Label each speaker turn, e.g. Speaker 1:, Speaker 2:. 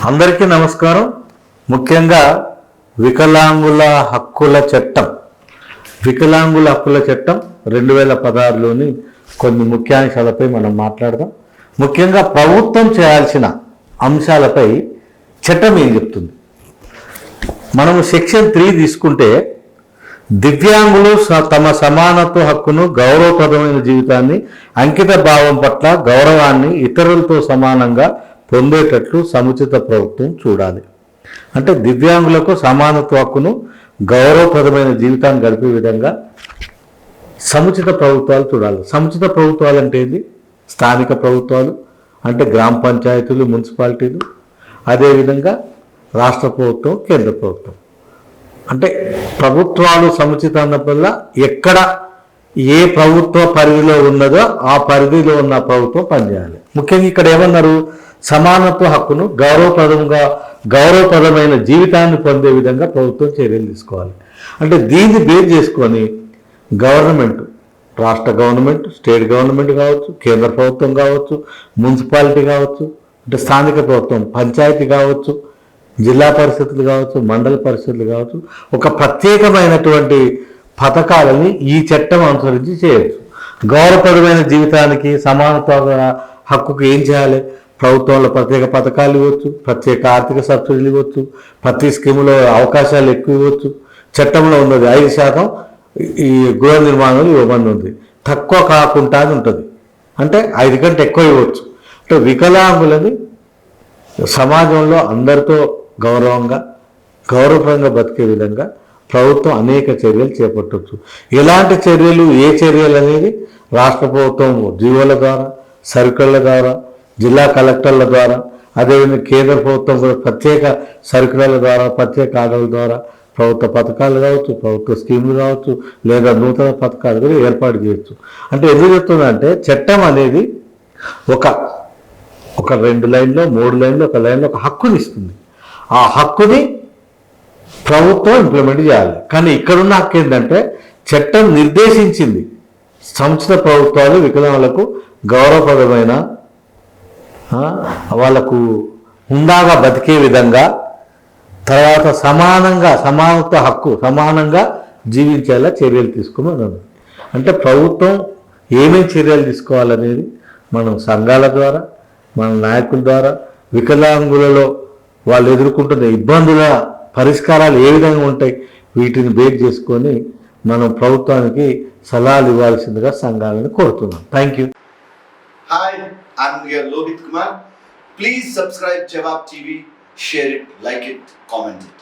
Speaker 1: అందరికీ నమస్కారం. ముఖ్యంగా వికలాంగుల హక్కుల చట్టం 2016లోని కొన్ని ముఖ్యాంశాలపై మనం మాట్లాడదాం. ముఖ్యంగా ప్రభుత్వం చేయాల్సిన అంశాలపై చట్టం ఏం చెప్తుంది. మనము సెక్షన్ 3 తీసుకుంటే దివ్యాంగులు తమ సమానత్వ హక్కును, గౌరవప్రదమైన జీవితాన్ని, అంకిత భావం పట్ల గౌరవాన్ని ఇతరులతో సమానంగా పొందేటట్లు సముచిత ప్రభుత్వం చూడాలి. అంటే దివ్యాంగులకు సమానత్వ హక్కును, గౌరవప్రదమైన జీవితాన్ని గడిపే విధంగా సముచిత ప్రభుత్వాలు చూడాలి. సముచిత ప్రభుత్వాలు అంటే ఏంటి? స్థానిక ప్రభుత్వాలు అంటే గ్రామ పంచాయతీలు, మున్సిపాలిటీలు, అదేవిధంగా రాష్ట్ర ప్రభుత్వం, కేంద్ర ప్రభుత్వం. అంటే ప్రభుత్వాలు సముచిత అన్నప్పుడల్లా ఎక్కడ ఏ ప్రభుత్వ పరిధిలో ఉన్నదో ఆ పరిధిలో ఉన్న ప్రభుత్వం పనిచేయాలి. ముఖ్యంగా ఇక్కడ ఏమన్నారు? సమానత్వ హక్కును గౌరవప్రదమైన జీవితాన్ని పొందే విధంగా ప్రభుత్వం చర్యలు తీసుకోవాలి. అంటే దీన్ని బేస్ చేసుకొని గవర్నమెంట్, రాష్ట్ర గవర్నమెంట్, స్టేట్ గవర్నమెంట్ కావచ్చు, కేంద్ర ప్రభుత్వం కావచ్చు, మున్సిపాలిటీ కావచ్చు, అంటే స్థానిక ప్రభుత్వం, పంచాయతీ కావచ్చు, జిల్లా పరిషత్తులు కావచ్చు, మండల పరిషత్తులు కావచ్చు, ఒక ప్రత్యేకమైనటువంటి పథకాలని ఈ చట్టం అనుసరించి చేయొచ్చు. గౌరవప్రదమైన జీవితానికి, సమానత్వ హక్కుకు ఏం చేయాలి? ప్రభుత్వంలో ప్రత్యేక పథకాలు ఇవ్వచ్చు, ప్రత్యేక ఆర్థిక సబ్సిడీలు ఇవ్వచ్చు, ప్రతి స్కీములో అవకాశాలు ఎక్కువ ఇవ్వచ్చు. చట్టంలో ఉన్నది 5% ఈ గృహ నిర్మాణాలు ఇవ్వమని ఉంది. తక్కువ కాకుండా అని ఉంటుంది. అంటే 5 కంటే ఎక్కువ ఇవ్వచ్చు. అంటే వికలాంగులని సమాజంలో అందరితో గౌరవప్రదంగా బతికే విధంగా ప్రభుత్వం అనేక చర్యలు చేపట్టవచ్చు. ఎలాంటి చర్యలు, ఏ చర్యలు అనేది రాష్ట్ర ప్రభుత్వం జీవోల ద్వారా, సర్కులర్ల ద్వారా, జిల్లా కలెక్టర్ల ద్వారా, అదేవిధంగా కేంద్ర ప్రభుత్వం కూడా ప్రత్యేక సర్కులర్ల ద్వారా, ప్రత్యేక ఆర్డర్ల ద్వారా ప్రభుత్వ పథకాలు కావచ్చు, ప్రభుత్వ స్కీములు కావచ్చు, లేదా నూతన పథకాలు కూడా ఏర్పాటు చేయొచ్చు. అంటే ఎందుకు చెప్తుందంటే చట్టం అనేది ఒక 2 లైన్లో, 3 లైన్లో, 1 లైన్లో ఒక హక్కుని ఇస్తుంది. ఆ హక్కుని ప్రభుత్వం ఇంప్లిమెంట్ చేయాలి. కానీ ఇక్కడున్న హక్కు ఏంటంటే చట్టం నిర్దేశించింది సముచిత ప్రభుత్వాలు వికలాంగులకు గౌరవప్రదమైన, వాళ్ళకు హుందాగా బతికే విధంగా, తర్వాత సమానత్వ హక్కు, సమానంగా జీవించేలా చర్యలు తీసుకోమని. అంటే ప్రభుత్వం ఏమేమి చర్యలు తీసుకోవాలనేది మనం సంఘాల ద్వారా, మన నాయకుల ద్వారా, వికలాంగులలో వాళ్ళు ఎదుర్కొంటున్న ఇబ్బందుల పరిష్కారాలు ఏ విధంగా ఉంటాయి, వీటిని బేస్ చేసుకొని మనం ప్రభుత్వానికి సలహాలు ఇవ్వాల్సిందిగా సంఘాలను కోరుతున్నాం. Thank you.
Speaker 2: Hi, I'm here Lohit Kumar. Please subscribe Jawab TV, share it, like it, comment it.